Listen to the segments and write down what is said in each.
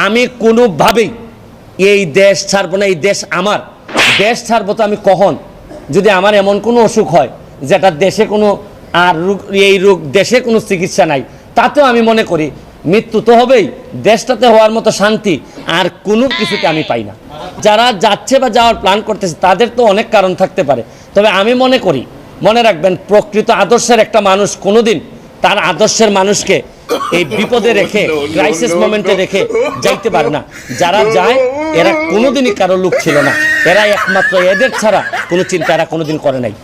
আমি কোনোভাবেই এই দেশ ছাড়বো না। এই দেশ আমার, দেশ ছাড়বো তো আমি কখন, যদি আমার এমন কোনো অসুখ হয় যেটা দেশে কোনো আর রোগ, এই রোগ দেশে কোনো চিকিৎসা নাই, তাতেও আমি মনে করি মৃত্যু তো হবেই, দেশটাতে হওয়ার মতো শান্তি আর কোনো কিছুতে আমি পাই না। যারা যাচ্ছে বা যাওয়ার প্ল্যান করতেছে তাদের তো অনেক কারণ থাকতে পারে, তবে আমি মনে করি, মনে রাখবেন, প্রকৃত আদর্শের একটা মানুষ কোনোদিন তার আদর্শের মানুষকে এই বিপদে রেখে, ক্রাইসিস মোমেন্টে রেখে যাইতে পারে না। যারা যায় এরা কোনোদিনই কারো লোক ছিল না, এরা একমাত্র এদের ছাড়া কোনো চিন্তা এরা কোনোদিন করে নাই।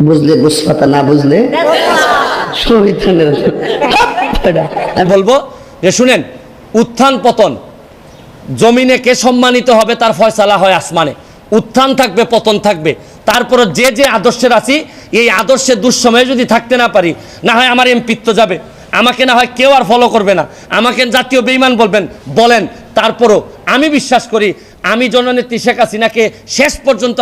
বুঝলে বুঝপাতা, না বুঝলে বলবো যে শুনেন, উত্থান পতন, জমিনে কে সম্মানিত হবে তার ফয়সালা হয় আসমানে। উত্থান থাকবে, পতন থাকবে। তারপর যে যে আদর্শের আছি, এই আদর্শের দুঃসময়ে যদি থাকতে না পারি, না হয় আমার এমপিত্ব যাবে, আমাকে না হয় কেউ আর ফলো করবে না, আমাকে জাতীয় বেঈমান বলেন। তারপরও আমি বিশ্বাস করি, আমি জননেত্রী শেখ হাসিনাকে শেষ পর্যন্ত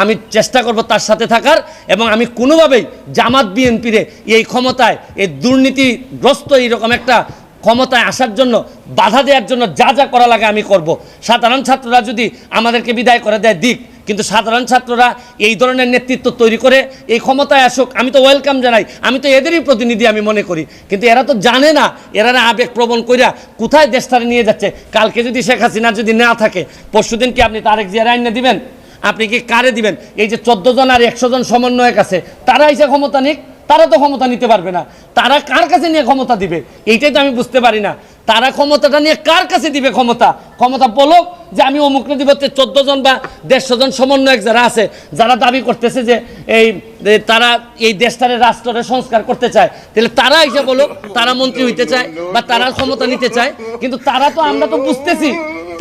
আমি চেষ্টা করব তার সাথে থাকার, এবং আমি কোনোভাবেই জামাত বিএনপির এই ক্ষমতায়, এই দুর্নীতিগ্রস্ত এইরকম একটা ক্ষমতায় আসার জন্য, বাধা দেওয়ার জন্য যা যা করা লাগে আমি করব। সাধারণ ছাত্ররা যদি আমাদেরকে বিদায় করে দেয় দিক, কিন্তু সাধারণ ছাত্ররা এই ধরনের নেতৃত্ব তৈরি করে এই ক্ষমতায় আসুক, আমি তো ওয়েলকাম জানাই, আমি তো এদেরই প্রতিনিধি আমি মনে করি। কিন্তু এরা তো জানে না, এরা আবেগ প্রবণ কইরা কোথায় দেশটারে নিয়ে যাচ্ছে। কালকে যদি শেখ হাসিনা যদি না থাকে, পরশুদিন কি আপনি তারেক জিয়ার আইন দিবেন? আপনি কি কারে দিবেন? এই যে 14 জন আর 100 জন সমন্বয়ক আছে, তারা এসে ক্ষমতা নিক, তারা তো ক্ষমতা নিতে পারবে না। তারা কার কাছে নিয়ে ক্ষমতা দিবে এইটাই তো আমি বুঝতে পারি না। তারা ক্ষমতাটা নিয়ে কার কাছে দিবে? ক্ষমতা বলো যে আমি অমুকরে দিব। 14 জন বা 150 জন সমন্বয়ক যারা আছে, যারা দাবি করতেছে যে তারা এই দেশটারে রাষ্ট্রের সংস্কার করতে চায়, তাহলে তারা এসে বলো তারা মন্ত্রী হইতে চায় বা তারা ক্ষমতা নিতে চায়। কিন্তু তারা তো, আমরা তো বুঝতেছি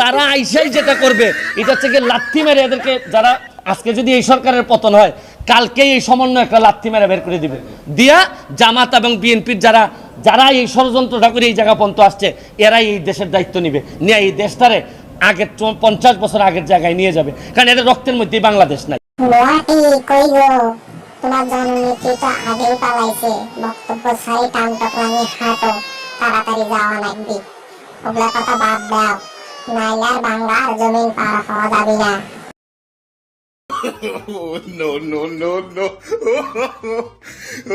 তারা আইসাই যেটা করবে এটা হচ্ছে গিয়ে লাথি মেরে এদেরকে, যারা আজকে যদি এই সরকারের পতন হয়, কালকেই এই সমন্বয় একটা লাথি মেরে বের করে দিবে, দিয়া জামাত এবং বিএনপির যারা এই ষড়যন্ত্রটা করে এই জায়গা পর্যন্ত আসছে, এরাই এই দেশের দায়িত্ব নিবে, নিয়ে এই দেশটারে আগের 50 বছর আগের জায়গায় নিয়ে যাবে। কারণ এদের রক্তের মধ্যেই বাংলাদেশ নাই। তোমার জননেত্রীটা আগেই পালাইছে, বক্তব্য সারি টানটকলানি হাঁটো, তাড়াতাড়ি যাওয়া লাগবে। ওগুলা কথা বাদ দাও, নাইলে আর বাংলার জমিন পার হওয়া যাবে না। no.